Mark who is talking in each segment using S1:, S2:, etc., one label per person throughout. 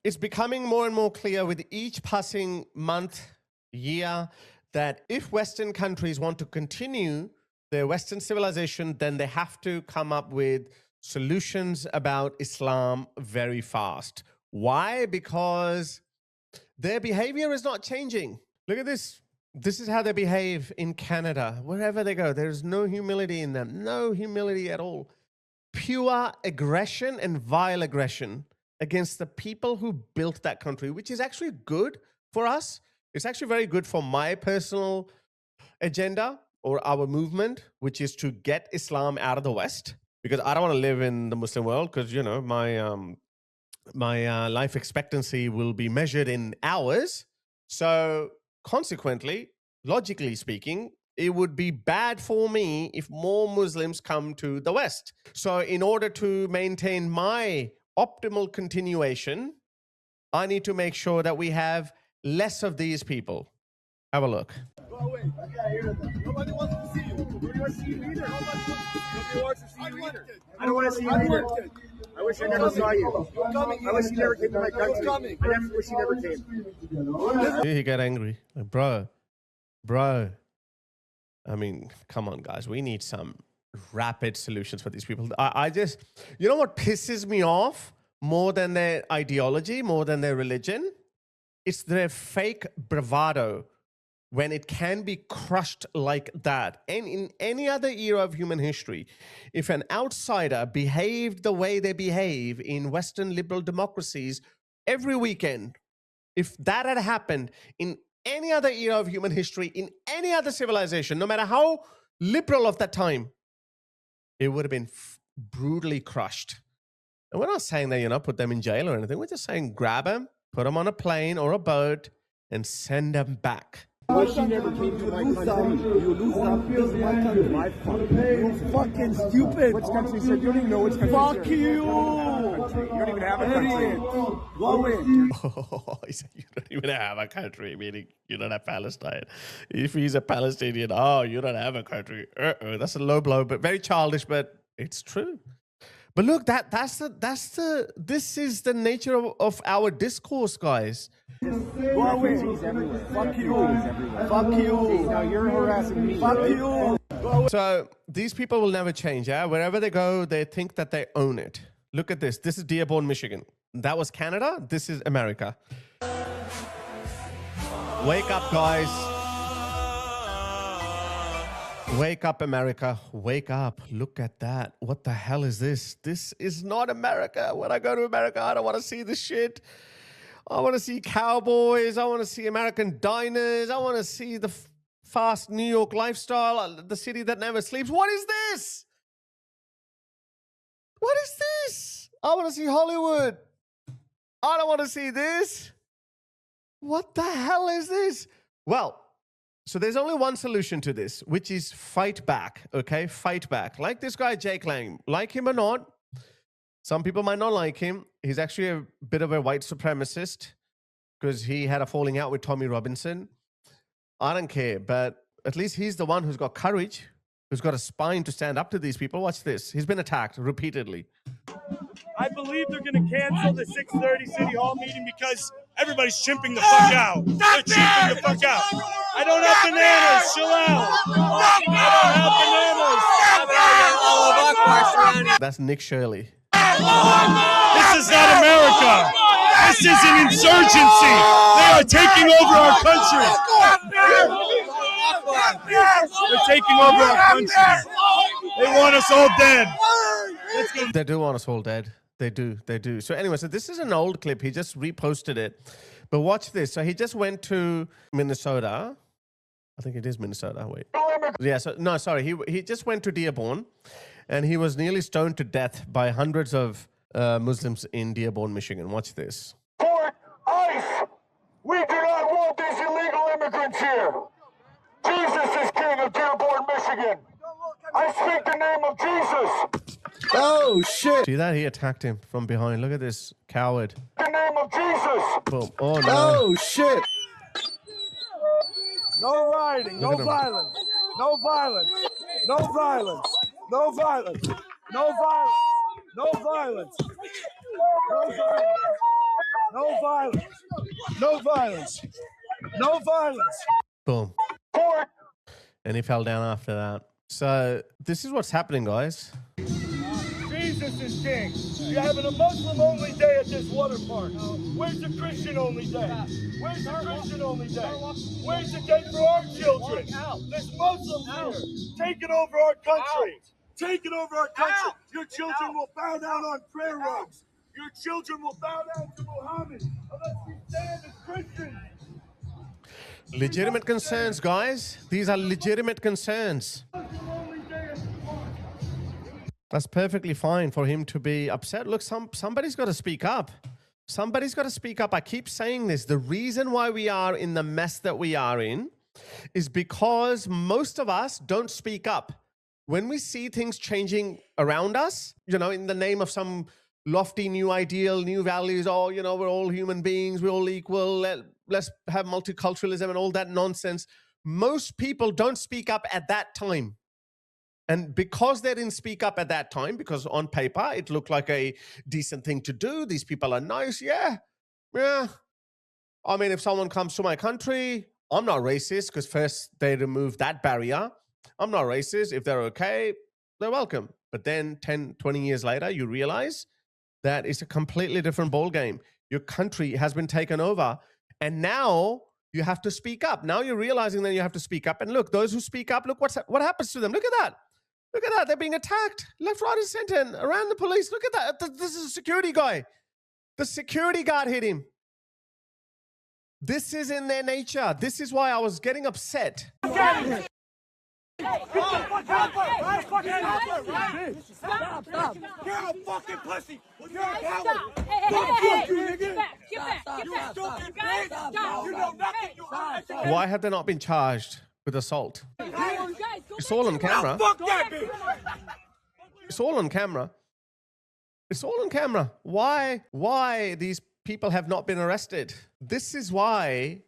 S1: it's becoming more and more clear with each passing month, year, that if Western countries want to continue their Western civilization, then they have to come up with solutions about Islam very fast. Why? Because their behavior is not changing. Look at this. This is how they behave in Canada. Wherever they go, there's no humility in them. No humility at all. Pure aggression and vile aggression against the people who built that country, which is actually good for us. It's actually very good for my personal agenda or our movement, which is to get Islam out of the West, because I don't want to live in the Muslim world, because, you know, my life expectancy will be measured in hours. So consequently, logically speaking, it would be bad for me if more Muslims come to the West. So in order to maintain my optimal continuation, I need to make sure that we have less of these people. Have a look.
S2: Go away. Nobody wants to see you. Nobody wants to see you either. Nobody wants to see you either. I don't want to see you either. I wish I never saw you. I wish you never came to my country. I wish you never came.
S1: He got angry. Like, bro. I mean, come on, guys. We need some rapid solutions for these people. I just, you know what pisses me off more than their ideology, more than their religion? It's their fake bravado when it can be crushed like that. And in any other era of human history, if an outsider behaved the way they behave in Western liberal democracies every weekend, if that had happened in any other era of human history, in any other civilization, no matter how liberal of that time, it would have been brutally crushed. And we're not saying that, you know, put them in jail or anything. We're just saying grab them, put them on a plane or a boat, and send them back.
S2: I wish you never came to my country. You lose some. This is my country. My country. You fucking stupid. Which country, sir? You don't even know which country. Fuck you. You don't even have a country. Go away.
S1: Oh, he said you don't even have a country, meaning you don't have Palestine. If he's a Palestinian, oh, you don't have a country. That's a low blow, but very childish, but it's true. But look, this is the nature of our discourse, guys.
S2: Go away. Fuck you. Fuck you. Now you're harassing me. Fuck you.
S1: So these people will never change. Yeah, wherever they go, they think that they own it. Look at this. This is Dearborn, Michigan. That was Canada. This is America. Wake up, guys. Wake up, America. Wake up. Look at that. What the hell is this? This is not America. When I go to America, I don't want to see this shit. I want to see cowboys. I want to see American diners. I want to see the fast New York lifestyle, the city that never sleeps. What is this? What is this? I want to see Hollywood. I don't want to see this. What the hell is this? Well, so there's only one solution to this, which is fight back, okay? Fight back. Like this guy, Jake Lang. Like him or not, some people might not like him. He's actually a bit of a white supremacist because he had a falling out with Tommy Robinson. I don't care, but at least he's the one who's got courage, who's got a spine to stand up to these people. Watch this. He's been attacked repeatedly.
S3: I believe they're going to cancel the 6:30 City Hall meeting because everybody's chimping the fuck out. They're chimping the fuck out. I don't have bananas. Chill out. I don't have bananas.
S1: That's Nick Shirley.
S3: This is not America. This is an insurgency. They are taking over our country. They're taking over our country. They want us all dead.
S1: They do want us all dead. They do. They do. So anyway, so this is an old clip. He just reposted it. But watch this. So he just went to Minnesota. I think it is Minnesota. Wait. Yeah. So no, sorry. He just went to Dearborn, and he was nearly stoned to death by hundreds of Muslims in Dearborn, Michigan. Watch this.
S4: Fort ICE! We do not want these illegal immigrants here. Jesus is king of Dearborn, Michigan. I speak the name of Jesus.
S2: Oh, shit.
S1: See that? He attacked him from behind. Look at this coward.
S4: The name of Jesus.
S1: Boom. Oh, no.
S2: Oh, shit. No rioting, no violence, no violence, no violence, no violence, no violence, no violence, no violence, No violence. No violence. No violence.
S1: Boom. And he fell down after that. So this is what's happening, guys.
S3: Jesus is king. You're having a Muslim-only day at this water park. Where's the Christian-only day? Where's the Christian-only day? Where's the day for our children? There's Muslims here taking over our country. Taking over our country. Your children will bow down on prayer rugs. Your children will bow down to Muhammad unless we stand as Christians.
S1: Legitimate concerns, guys. These are legitimate concerns. That's perfectly fine for him to be upset. Look, somebody's got to speak up. Somebody's got to speak up. I keep saying this. The reason why we are in the mess that we are in is because most of us don't speak up. When we see things changing around us, you know, in the name of some lofty new ideal, new values, oh, you know, we're all human beings, we're all equal, let's have multiculturalism and all that nonsense. Most people don't speak up at that time. And because they didn't speak up at that time, because on paper it looked like a decent thing to do, these people are nice, yeah. I mean, if someone comes to my country, I'm not racist because first they removed that barrier. I'm not racist. If they're okay, they're welcome. But then 10, 20 years later, you realize that it's a completely different ballgame. Your country has been taken over. And now you have to speak up. Now you're realizing that you have to speak up. And look, those who speak up, look what happens to them. Look at that. Look at that. They're being attacked left, right, and center, and around the police. Look at that. This is a security guy. The security guard hit him. This is in their nature. This is why I was getting upset.
S2: Stop. You're a fucking pussy. You're a coward.
S5: Get back.
S2: You know nothing.
S1: Why have they not been charged with assault? It's all on camera.
S2: Fuck that bitch.
S1: It's all on camera. It's all on camera. Why these people have not been arrested? This is why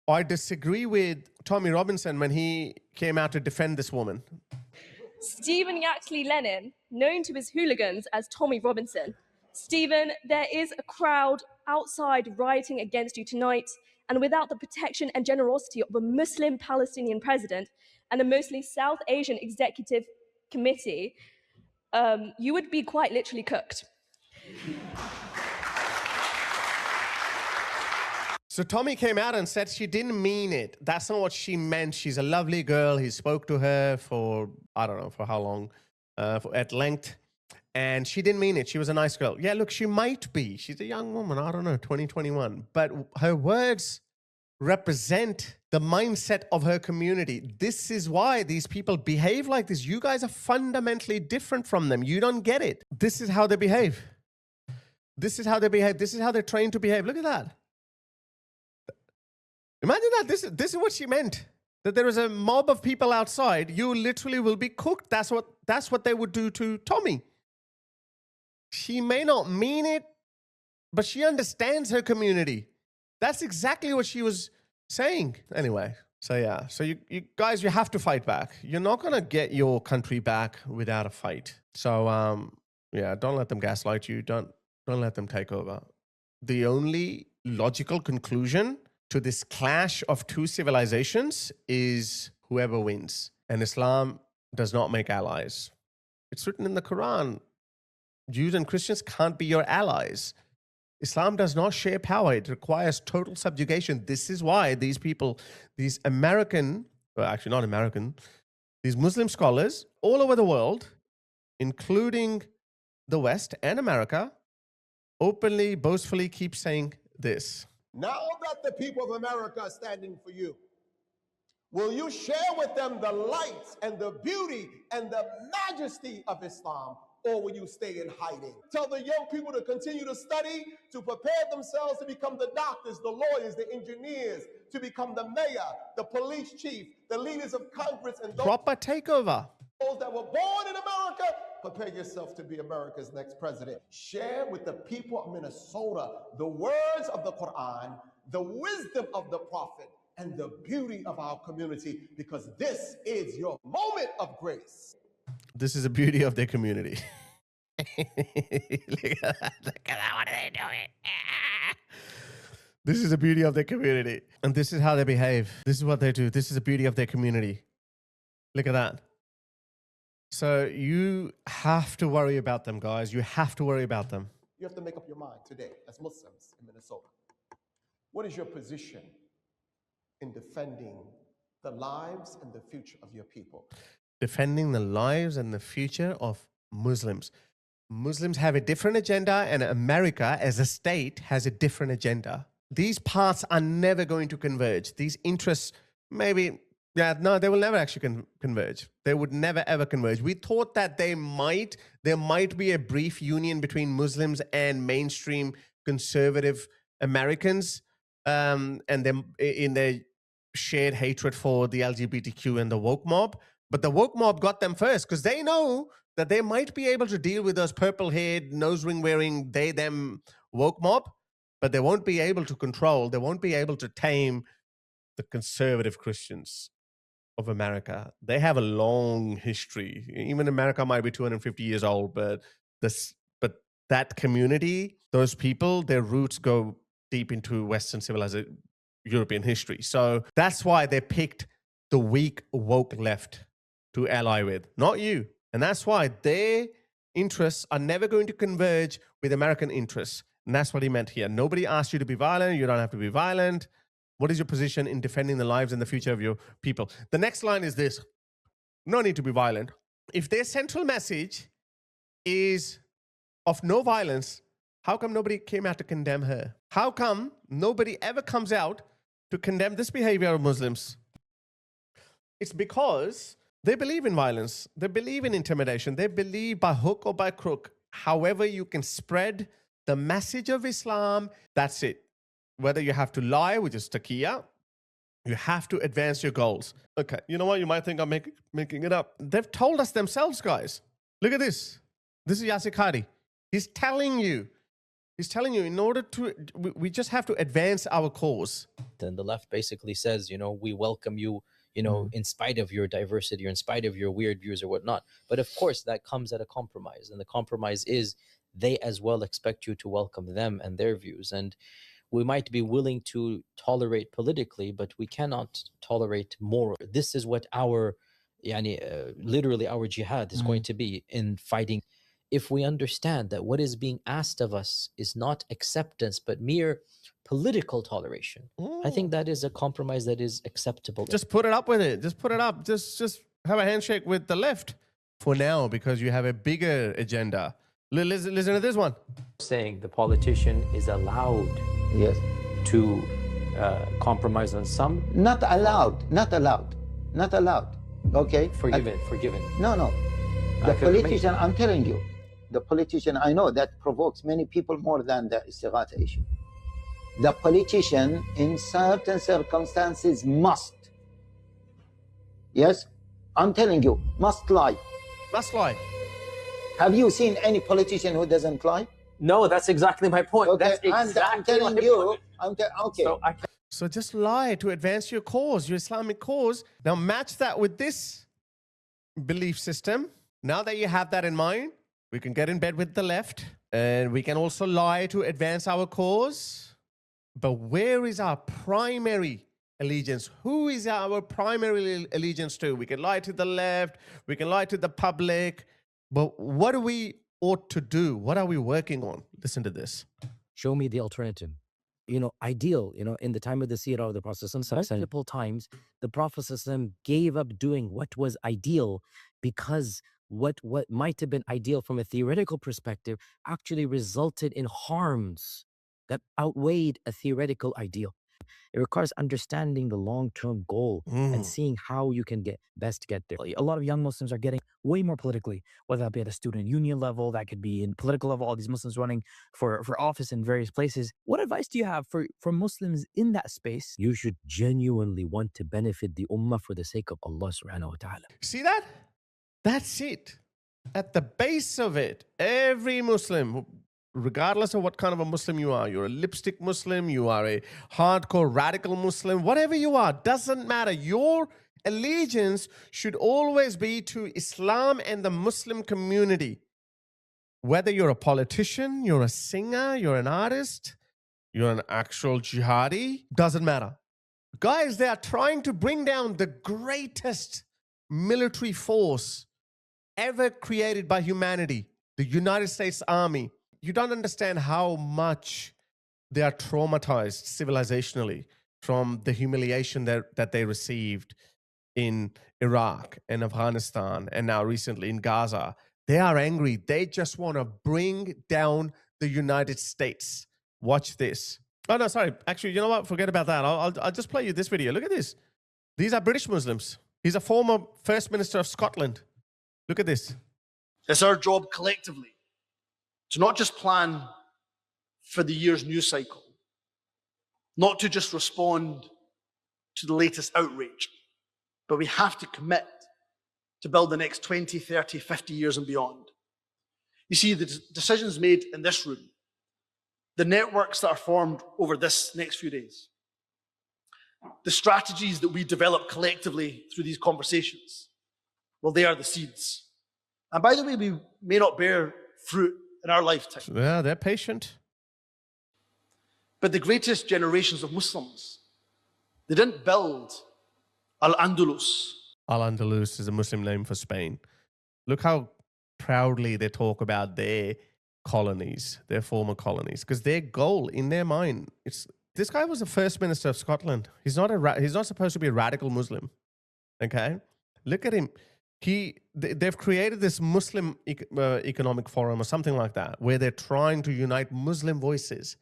S1: I disagree with Tommy Robinson when he came out to defend this woman.
S5: Stephen Yaxley Lennon, known to his hooligans as Tommy Robinson. Stephen, there is a crowd outside rioting against you tonight, and without the protection and generosity of a Muslim Palestinian president and a mostly South Asian executive committee, you would be quite literally cooked.
S1: So Tommy came out and said she didn't mean it. That's not what she meant. She's a lovely girl. He spoke to her for, I don't know, for how long, at length. And she didn't mean it. She was a nice girl. Yeah, look, she might be. She's a young woman. I don't know, 2021. But her words represent the mindset of her community. This is why these people behave like this. You guys are fundamentally different from them. You don't get it. This is how they behave. This is how they behave. This is how they're trained to behave. Look at that. Imagine that. This is what she meant. That there is a mob of people outside. You literally will be cooked. That's what they would do to Tommy. She may not mean it, but she understands her community. That's exactly what she was saying. Anyway, so yeah. So you guys, you have to fight back. You're not going to get your country back without a fight. So yeah, don't let them gaslight you. Don't let them take over. The only logical conclusion to this clash of two civilizations is whoever wins. And Islam does not make allies. It's written in the Quran. Jews and Christians can't be your allies. Islam does not share power. It requires total subjugation. This is why these people, these American, well, actually not American, these Muslim scholars all over the world, including the West and America, openly, boastfully keep saying this.
S6: Now that the people of America are standing for you, will you share with them the light and the beauty and the majesty of Islam, or will you stay in hiding? Tell the young people to continue to study, to prepare themselves to become the doctors, the lawyers, the engineers, to become the mayor, the police chief, the leaders of Congress, and those
S1: Proper takeover.
S6: that were born in America. Prepare yourself to be America's next president. Share with the people of Minnesota the words of the Quran, the wisdom of the prophet, and the beauty of our community, because this is your moment of grace.
S1: This is the beauty of their community. Look at that. What are they doing? This is the beauty of their community. And this is how they behave. This is what they do. This is the beauty of their community. Look at that. So you have to worry about them, guys. You have to worry about them.
S6: You have to make up your mind today as Muslims in Minnesota. What is your position in defending the lives and the future of your people?
S1: Defending the lives and the future of Muslims. Muslims have a different agenda, and America as a state has a different agenda. These paths are never going to converge. These interests, maybe, no, they will never actually converge. They would never, ever converge. We thought that there might be a brief union between Muslims and mainstream conservative Americans, and them in their shared hatred for the LGBTQ and the woke mob. But the woke mob got them first because they know that they might be able to deal with those purple-haired, nose ring-wearing, they-them woke mob, but they won't be able to control, they won't be able to tame the conservative Christians of America. They have a long history. Even America might be 250 years old, but that community, those people, their roots go deep into Western civilization, European history. So that's why they picked the weak, woke left to ally with, not you. And that's why their interests are never going to converge with American interests. And that's what he meant here. Nobody asked you to be violent. You don't have to be violent. What is your position in defending the lives and the future of your people? The next line is this: no need to be violent. If their central message is of no violence, how come nobody came out to condemn her? How come nobody ever comes out to condemn this behavior of Muslims? It's because they believe in violence. They believe in intimidation. They believe by hook or by crook, however you can spread the message of Islam, that's it. Whether you have to lie, which is taqiyya, you have to advance your goals. Okay, you know what? You might think I'm making it up. They've told us themselves, guys. Look at this. This is Yasir Qadhi. He's telling you in order to, we just have to advance our cause.
S7: And the left basically says, we welcome you, in spite of your diversity or in spite of your weird views or whatnot. But of course, that comes at a compromise. And the compromise is they as well expect you to welcome them and their views. And we might be willing to tolerate politically, but we cannot tolerate moral. This is what our, literally our jihad is going to be in fighting. If we understand that what is being asked of us is not acceptance, but mere political toleration, I think that is a compromise that is acceptable.
S1: Just put it up with it. Just put it up. Just have a handshake with the left for now, because you have a bigger agenda. Listen to this one.
S7: Saying the politician is allowed to compromise on some.
S8: Not allowed. Okay?
S7: Forgiven.
S8: No. The politician, I'm telling you, the politician, I know that provokes many people more than the istighatha issue. The politician, in certain circumstances, must. Yes? I'm telling you, must lie.
S1: Must lie.
S8: Have you seen any politician who doesn't lie?
S7: No, that's exactly my point.
S8: Okay,
S7: That's exactly
S8: I'm telling you. Okay.
S1: So just lie to advance your cause, your Islamic cause. Now match that with this belief system. Now that you have that in mind, we can get in bed with the left, and we can also lie to advance our cause. But where is our primary allegiance? Who is our primary allegiance to? We can lie to the left, we can lie to the public, but what do we ought to do? What are we working on? Listen to this.
S9: Show me the alternative. Ideal, in the time of the seerah of the Prophet multiple times, the Prophet gave up doing what was ideal because what might have been ideal from a theoretical perspective actually resulted in harms that outweighed a theoretical ideal. It requires understanding the long-term goal and seeing how you can best get there. A lot of young Muslims are getting way more politically, whether that be at a student union level, that could be in political level, all these Muslims running for office in various places. What advice do you have for Muslims in that space? You should genuinely want to benefit the ummah for the sake of Allah subhanahu wa ta'ala.
S1: See that? That's it. At the base of it, every Muslim, regardless of what kind of a Muslim you are, you're a lipstick Muslim, you are a hardcore radical Muslim, whatever you are, doesn't matter. Your allegiance should always be to Islam and the Muslim community. Whether you're a politician, you're a singer, you're an artist, you're an actual jihadi, doesn't matter. Guys, they are trying to bring down the greatest military force ever created by humanity, the United States Army. You don't understand how much they are traumatized civilizationally from the humiliation that they received in Iraq and Afghanistan and now recently in Gaza. They are angry. They just want to bring down the United States. Watch this. Oh, no, sorry. Actually, you know what? Forget about that. I'll just play you this video. Look at this. These are British Muslims. He's a former First Minister of Scotland. Look at this.
S10: It's our job collectively to not just plan for the year's news cycle, not to just respond to the latest outrage, but we have to commit to build the next 20, 30, 50 years and beyond. You see, the decisions made in this room, the networks that are formed over this next few days, the strategies that we develop collectively through these conversations, well, they are the seeds. And by the way, we may not bear fruit in our lifetime.
S1: Yeah, they're patient.
S10: But the greatest generations of Muslims, they didn't build Al-Andalus.
S1: Al-Andalus is a Muslim name for Spain. Look how proudly they talk about their colonies, their former colonies, because their goal in their mind, this guy was the First Minister of Scotland. He's not supposed to be a radical Muslim. Okay? Look at him. They've created this Muslim economic forum or something like that, where they're trying to unite Muslim voices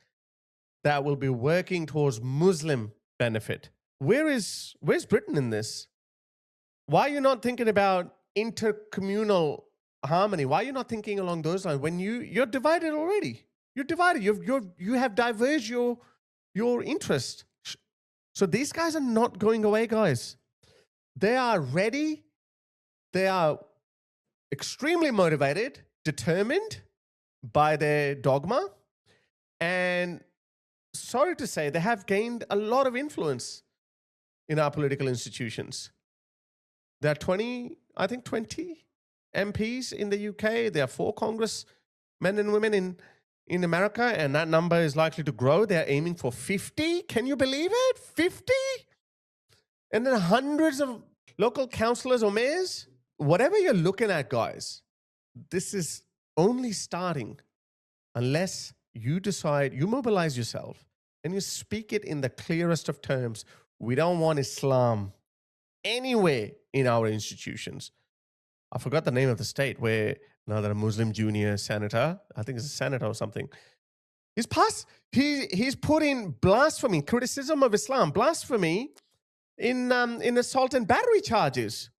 S1: that will be working towards Muslim benefit. Where's Britain in this? Why are you not thinking about intercommunal harmony? Why are you not thinking along those lines? When you're divided already. You're divided. You have diverged your interest. So these guys are not going away, guys. They are ready. They are extremely motivated, determined by their dogma, and sorry to say, they have gained a lot of influence in our political institutions. There are 20 MPs in the UK. There are 4 congressmen and women in America, and that number is likely to grow. They're aiming for 50. Can you believe it? 50? And then hundreds of local councillors or mayors. Whatever you're looking at, guys, this is only starting unless you decide, you mobilize yourself and you speak it in the clearest of terms. We don't want Islam anywhere in our institutions. I forgot the name of the state where another Muslim junior senator, I think it's a senator or something, he's put in blasphemy, criticism of Islam, blasphemy in assault and battery charges.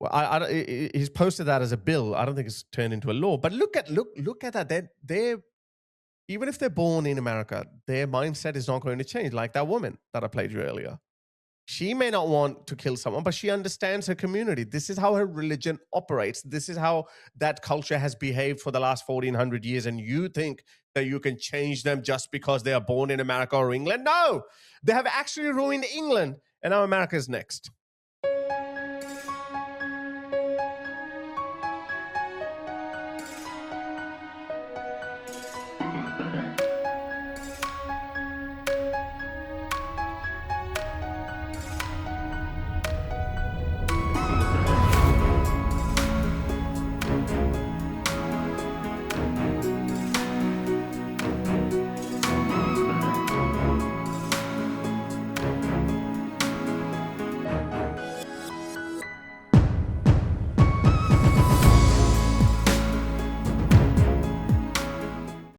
S1: Well, he's posted that as a bill. I don't think it's turned into a law. But look at that. They're even if they're born in America, their mindset is not going to change. Like that woman that I played you earlier. She may not want to kill someone, but she understands her community. This is how her religion operates. This is how that culture has behaved for the last 1400 years. And you think that you can change them just because they are born in America or England? No, they have actually ruined England. And now America is next.